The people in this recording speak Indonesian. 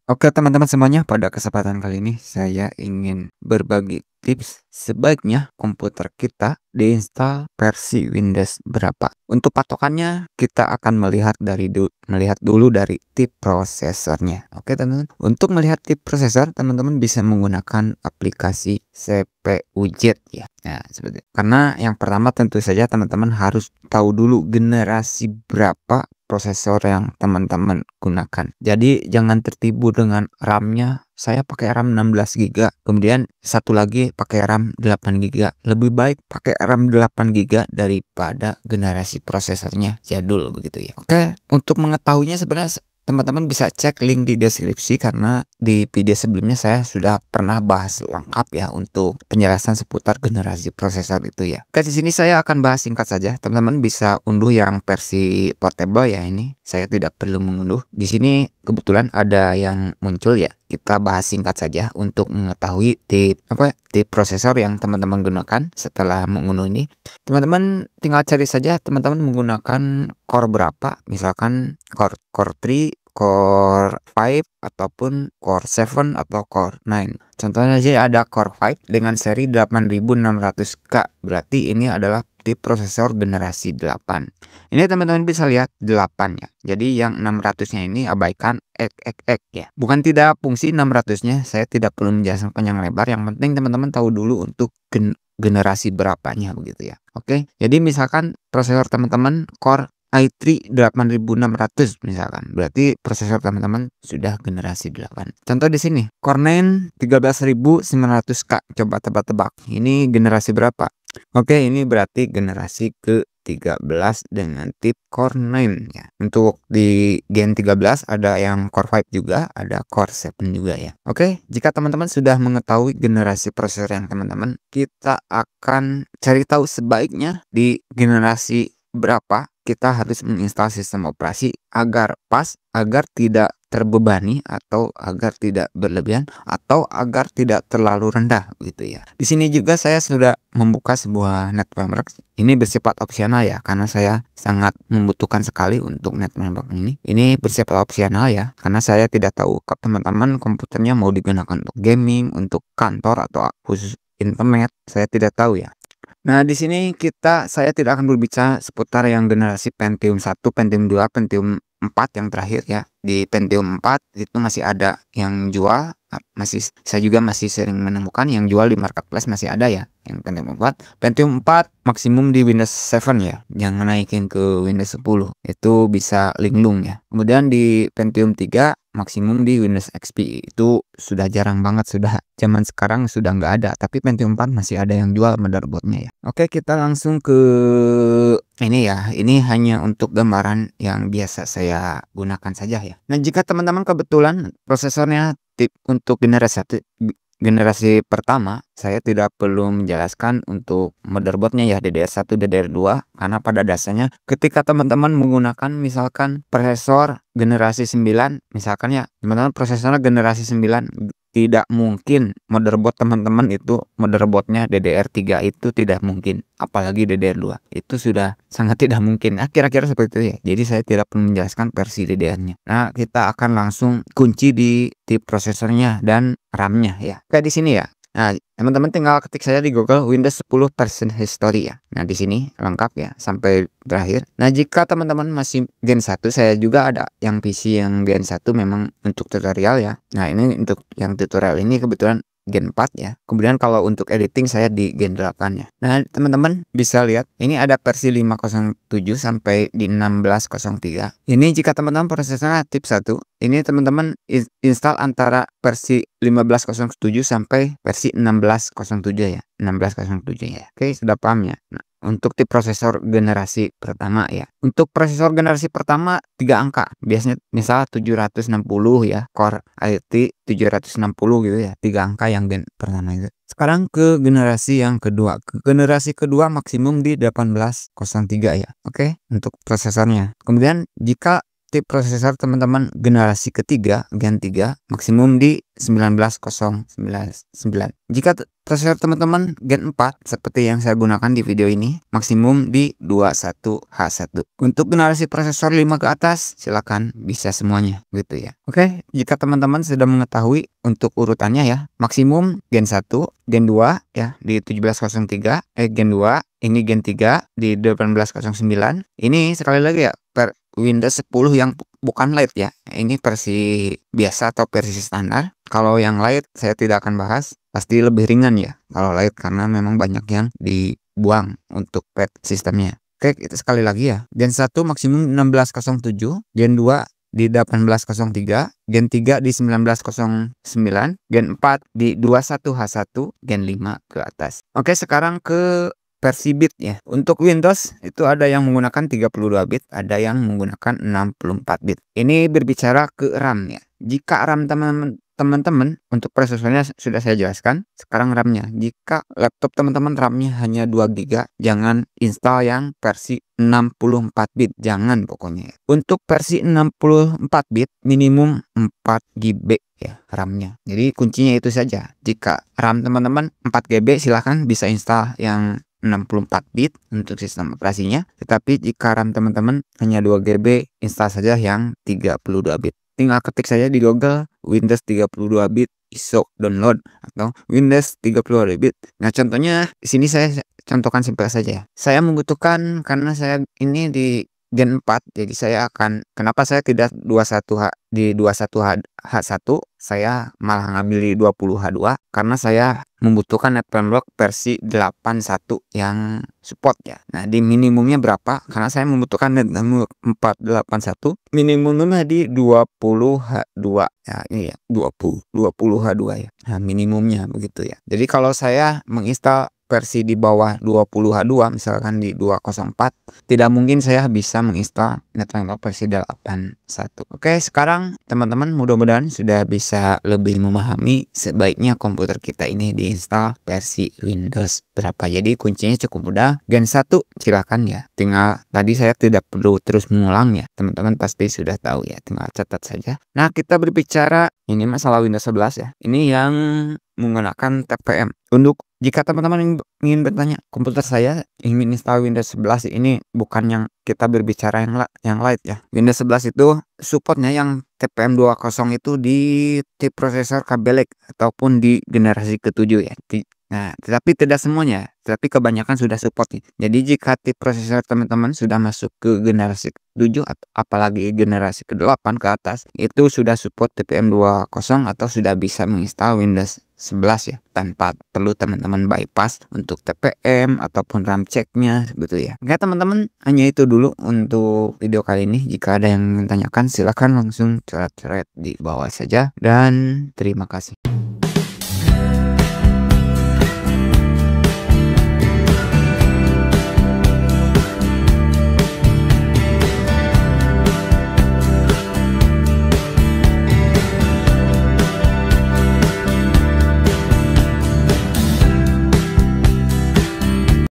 Oke teman-teman semuanya, pada kesempatan kali ini saya ingin berbagi tips sebaiknya komputer kita diinstal versi Windows berapa. Untuk patokannya kita akan melihat dulu dari tip prosesornya. Oke teman-teman. Untuk melihat tip prosesor, teman-teman bisa menggunakan aplikasi CPU-Z ya. Nah, seperti itu. Karena yang pertama tentu saja teman-teman harus tahu dulu generasi berapa prosesor yang teman-teman gunakan. Jadi jangan tertipu dengan RAM-nya. Saya pakai RAM 16 GB, kemudian satu lagi pakai RAM 8 GB. Lebih baik pakai RAM 8 GB daripada generasi prosesornya jadul begitu ya. Oke, untuk mengetahuinya sebenarnya teman-teman bisa cek link di deskripsi karena di video sebelumnya saya sudah pernah bahas lengkap ya untuk penjelasan seputar generasi prosesor itu ya. Oke, di sini saya akan bahas singkat saja. Teman-teman bisa unduh yang versi portable ya ini. Saya tidak perlu mengunduh. Di sini kebetulan ada yang muncul ya. Kita bahas singkat saja untuk mengetahui tip prosesor yang teman-teman gunakan setelah mengunduh ini. Teman-teman tinggal cari saja teman-teman menggunakan core berapa, misalkan core 3, core 5 ataupun core 7 atau core 9. Contohnya aja ada core 5 dengan seri 8600K. Berarti ini adalah tip prosesor generasi 8. Ini teman-teman bisa lihat 8 ya. Jadi yang 600-nya ini abaikan ya. Bukan tidak fungsi 600-nya, saya tidak perlu menjelaskan panjang lebar. Yang penting teman-teman tahu dulu untuk generasi berapanya begitu ya. Oke. Jadi misalkan prosesor teman-teman core i3 8600 misalkan. Berarti prosesor teman-teman sudah generasi 8. Contoh di sini, Core 9 13900K. Coba tebak-tebak. Ini generasi berapa? Oke, ini berarti generasi ke-13 dengan tip Core 9 ya. Untuk di Gen 13 ada yang Core 5 juga, ada Core 7 juga ya. Oke, jika teman-teman sudah mengetahui generasi prosesor yang teman-teman, kita akan cari tahu sebaiknya di generasi berapa kita harus menginstal sistem operasi agar pas, agar tidak terbebani atau agar tidak berlebihan atau agar tidak terlalu rendah gitu ya. Di sini juga saya sudah membuka sebuah network. Ini bersifat opsional ya karena saya sangat membutuhkan sekali untuk network ini. Ini bersifat opsional ya karena saya tidak tahu teman-teman komputernya mau digunakan untuk gaming, untuk kantor atau khusus internet. Saya tidak tahu ya. Nah, di sini saya tidak akan berbicara seputar yang generasi Pentium 1, Pentium 2, Pentium 4 yang terakhir ya. Di Pentium 4 itu masih ada yang jual, saya juga masih sering menemukan yang jual di marketplace masih ada ya. Yang Pentium 4, Pentium 4 maksimum di Windows 7 ya. Jangan naikin ke Windows 10. Itu bisa linglung ya. Kemudian di Pentium 3 maksimum di Windows XP. Itu sudah jarang banget, sudah zaman sekarang sudah nggak ada, tapi Pentium 4 masih ada yang jual motherboardnya ya. Oke, kita langsung ke ini ya. Ini hanya untuk gambaran yang biasa saya gunakan saja ya. Nah, jika teman-teman kebetulan prosesornya tip untuk generasi pertama, saya tidak perlu menjelaskan untuk motherboardnya ya DDR1, DDR2 karena pada dasarnya ketika teman-teman menggunakan misalkan prosesor generasi 9, misalkan ya teman-teman prosesornya generasi 9, tidak mungkin motherboard teman-teman itu motherboardnya DDR3 itu tidak mungkin, apalagi DDR2 itu sudah sangat tidak mungkin. Nah, kira-kira seperti itu ya. Jadi saya tidak perlu menjelaskan versi DDR-nya. Nah, kita akan langsung kunci di tip prosesornya dan RAM-nya ya. Kayak di sini ya. Nah, teman-teman tinggal ketik saja di Google Windows 10 version history ya. Nah, di sini lengkap ya sampai terakhir. Nah, jika teman-teman masih Gen 1, saya juga ada yang PC yang Gen 1 memang untuk tutorial ya. Nah, ini untuk yang tutorial ini kebetulan Gen 4 ya. Kemudian kalau untuk editing saya di Gen 8 ya. Nah, teman-teman bisa lihat ini ada versi 507 sampai di 1603. Ini jika teman-teman prosesornya tip 1, ini teman-teman install antara versi 1507 sampai versi 1607 ya. 1607 ya. Oke, sudah paham ya. Nah, untuk tip prosesor generasi pertama ya. Untuk prosesor generasi pertama 3 angka. Biasanya misal 760 ya, Core i3 760 gitu ya. 3 angka yang pertama itu. Sekarang ke generasi yang kedua. Ke generasi kedua maksimum di 1803 ya. Oke, untuk prosesornya. Kemudian jika tip prosesor teman-teman generasi ketiga Gen 3 maksimum di 19099. Jika prosesor teman-teman Gen 4 seperti yang saya gunakan di video ini maksimum di 21H1. Untuk generasi prosesor 5 ke atas silakan bisa semuanya gitu ya. Oke, jika teman-teman sudah mengetahui untuk urutannya ya, maksimum Gen 1, Gen 2 ya di 1703, Gen 2, ini Gen 3 di 1809. Ini sekali lagi ya per Windows 10 yang bukan Lite ya. Ini versi biasa atau versi standar. Kalau yang Lite saya tidak akan bahas, pasti lebih ringan ya kalau Lite karena memang banyak yang dibuang untuk pad sistemnya. Oke, itu sekali lagi ya. Gen 1 maksimum 1607, Gen 2 di 1803, Gen 3 di 1909, Gen 4 di 21H1, Gen 5 ke atas. Oke, sekarang ke versi bit ya. Untuk Windows itu ada yang menggunakan 32 bit, ada yang menggunakan 64 bit. Ini berbicara ke RAM ya. Jika RAM teman-teman untuk prosesornya sudah saya jelaskan. Sekarang RAM-nya. Jika laptop teman-teman RAM-nya hanya 2 GB, jangan install yang versi 64 bit, jangan pokoknya. Untuk versi 64 bit minimum 4 GB ya RAM-nya. Jadi kuncinya itu saja. Jika RAM teman-teman 4 GB silahkan bisa install yang 64 bit untuk sistem operasinya. Tetapi jika RAM teman-teman hanya 2 GB, install saja yang 32 bit. Tinggal ketik saja di Google Windows 32 bit ISO download atau Windows 32 bit. Nah, contohnya di sini saya contohkan simpel saja. Saya membutuhkan karena saya ini di Gen 4, jadi saya akan kenapa saya tidak 21H di 21H1, saya malah ngambil di 20H2 karena saya membutuhkan NetFramework versi 81 yang support ya. Nah, di minimumnya berapa? Karena saya membutuhkan NetFramework 481, minimumnya di 20H2. Ya, ini ya, 20H2 ya. Nah, minimumnya begitu ya. Jadi kalau saya menginstal versi di bawah 20H2 misalkan di 204, tidak mungkin saya bisa menginstal NetFramework versi 81. Oke, sekarang teman-teman mudah-mudahan sudah bisa lebih memahami sebaiknya komputer kita ini diinstal versi Windows berapa. Jadi kuncinya cukup mudah. Gen 1 silakan ya. Tinggal tadi saya tidak perlu terus mengulang ya. Teman-teman pasti sudah tahu ya, tinggal catat saja. Nah, kita berbicara ini masalah Windows 11 ya. Ini yang menggunakan TPM. Untuk jika teman-teman ingin bertanya, komputer saya ingin install Windows 11 ini bukan yang kita berbicara yang light ya. Windows 11 itu supportnya yang TPM 20 itu di tip prosesor Kaby Lake ataupun di generasi ke-7 ya. Nah, tetapi tidak semuanya, tapi kebanyakan sudah support nih. Jadi jika tip prosesor teman-teman sudah masuk ke generasi ke-7 atau apalagi generasi ke-8 ke atas, itu sudah support TPM 20 atau sudah bisa menginstal Windows 11 ya, tanpa perlu teman-teman bypass untuk TPM ataupun RAM checknya gitu ya. Oke teman-teman, hanya itu dulu untuk video kali ini. Jika ada yang menanyakan silahkan langsung coret-coret di bawah saja, dan terima kasih.